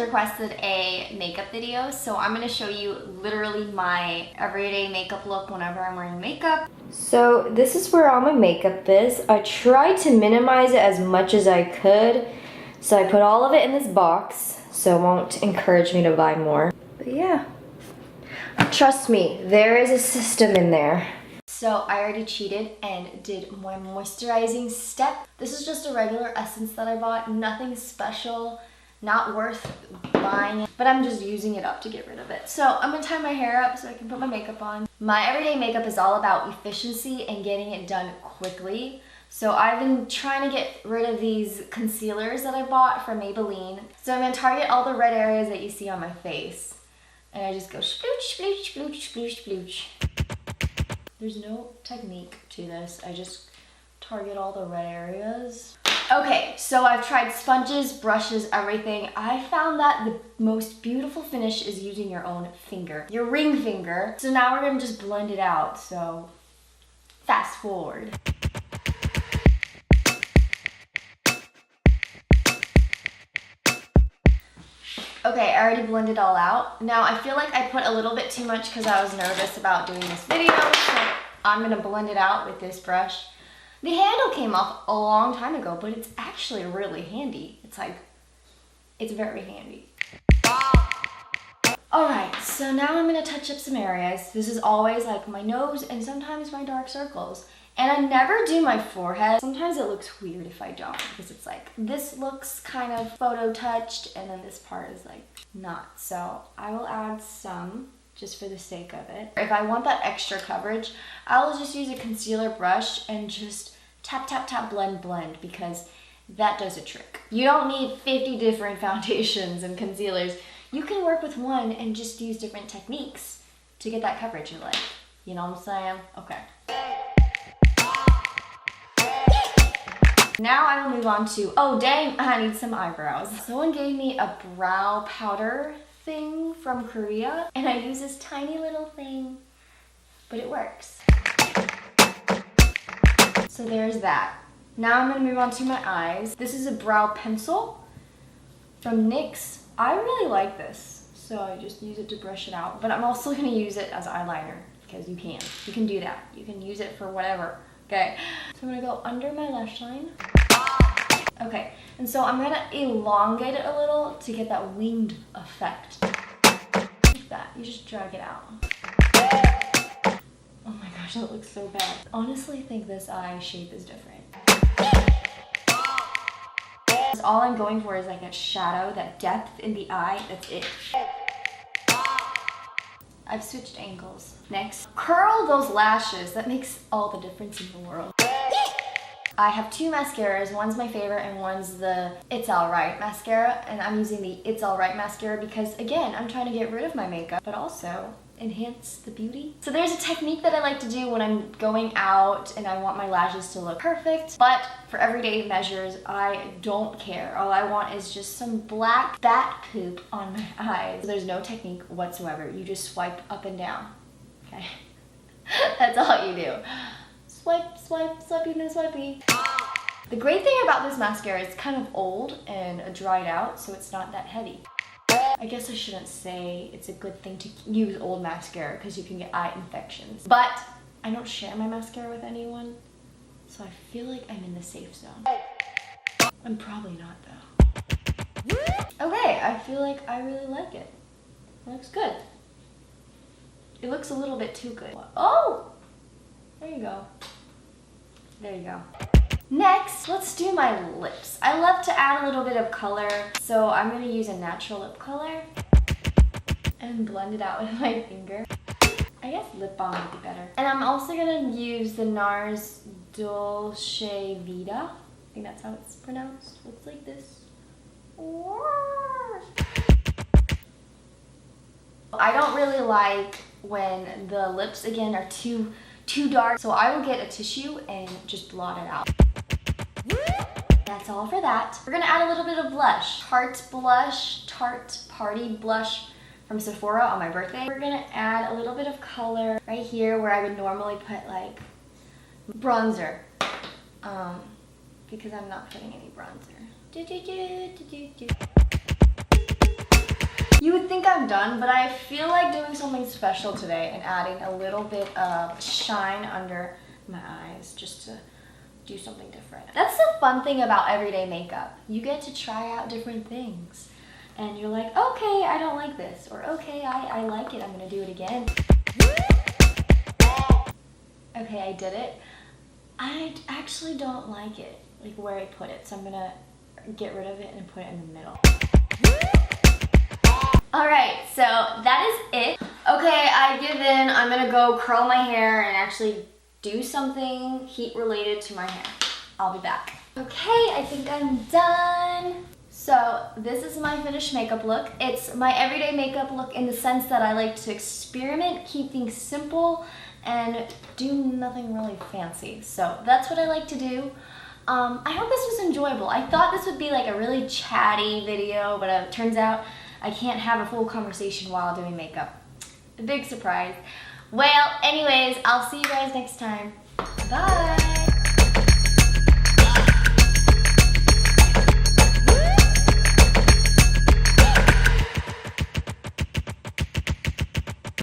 requested a makeup video, so I'm gonna show you literally my everyday makeup look whenever I'm wearing makeup. So this is where all my makeup is. I tried to minimize it as much as I could, so I put all of it in this box, so it won't encourage me to buy more. But yeah, trust me, there is a system in there. So I already cheated and did my moisturizing step. This is just a regular essence that I bought, nothing special, not worth buying, but I'm just using it up to get rid of it. So I'm gonna tie my hair up so I can put my makeup on. My everyday makeup is all about efficiency and getting it done quickly. So I've been trying to get rid of these concealers that I bought from Maybelline. So I'm gonna target all the red areas that you see on my face. And I just go splooch, splooch, splooch, splooch, splooch. There's no technique to this. I just target all the red areas. Okay, so I've tried sponges, brushes, everything. I found that the most beautiful finish is using your own finger, your ring finger. So now we're gonna just blend it out. So fast forward. Okay, I already blended it all out. Now I feel like I put a little bit too much because I was nervous about doing this video, so I'm gonna blend it out with this brush. The handle came off a long time ago, but it's actually really handy. It's very handy. Alright, so now I'm gonna touch up some areas. This is always like my nose and sometimes my dark circles. And I never do my forehead. Sometimes it looks weird if I don't, because it's like, this looks kind of photo touched and then this part is like not. So I will add some just for the sake of it. If I want that extra coverage, I'll just use a concealer brush and just tap, tap, tap, blend, blend, because that does a trick. You don't need 50 different foundations and concealers. You can work with one and just use different techniques to get that coverage you like. You know what I'm saying? Okay. Now I will move on to, oh dang, I need some eyebrows. Someone gave me a brow powder thing from Korea, and I use this tiny little thing, but it works. So there's that. Now I'm gonna move on to my eyes. This is a brow pencil from NYX. I really like this, so I just use it to brush it out, but I'm also gonna use it as eyeliner, because you can do that. You can use it for whatever. Okay, so I'm gonna go under my lash line. Okay, and so I'm gonna elongate it a little to get that winged effect. Like that, you just drag it out. Oh my gosh, that looks so bad. Honestly, I think this eye shape is different. All I'm going for is like that shadow, that depth in the eye, that's it. I've switched angles. Next, curl those lashes. That makes all the difference in the world. I have two mascaras. One's my favorite and one's the It's Alright mascara. And I'm using the It's Alright mascara because, again, I'm trying to get rid of my makeup, but also enhance the beauty. So there's a technique that I like to do when I'm going out and I want my lashes to look perfect. But for everyday measures, I don't care. All I want is just some black bat poop on my eyes. So there's no technique whatsoever. You just swipe up and down, okay? That's all you do. Swipe, swipe, swipey, no swipey. The great thing about this mascara is it's kind of old and dried out, so it's not that heavy. I guess I shouldn't say it's a good thing to use old mascara because you can get eye infections. But I don't share my mascara with anyone, so I feel like I'm in the safe zone. I'm probably not though. Okay, I feel like I really like it. It looks good. It looks a little bit too good. Oh! There you go. There you go. Next, let's do my lips. I love to add a little bit of color, so I'm gonna use a natural lip color and blend it out with my finger. I guess lip balm would be better. And I'm also gonna use the NARS Dolce Vita. I think that's how it's pronounced. Looks like this. I don't really like when the lips, again, are too dark, so I will get a tissue and just blot it out. That's all for that. We're gonna add a little bit of blush. Tarte blush, Tarte Party Blush from Sephora on my birthday. We're gonna add a little bit of color right here where I would normally put like bronzer, because I'm not putting any bronzer. You would think I'm done, but I feel like doing something special today and adding a little bit of shine under my eyes just to do something different. That's the fun thing about everyday makeup. You get to try out different things. And you're like, okay, I don't like this. Or okay, I like it, I'm gonna do it again. Okay, I did it. I actually don't like it, like where I put it. So I'm gonna get rid of it and put it in the middle. Alright, so that is it. Okay, I give in. I'm gonna go curl my hair and actually do something heat related to my hair. I'll be back. Okay, I think I'm done. So this is my finished makeup look. It's my everyday makeup look in the sense that I like to experiment, keep things simple, and do nothing really fancy. So that's what I like to do. I hope this was enjoyable. I thought this would be like a really chatty video, but it turns out I can't have a full conversation while doing makeup. A big surprise. Well, anyways, I'll see you guys next time. Bye!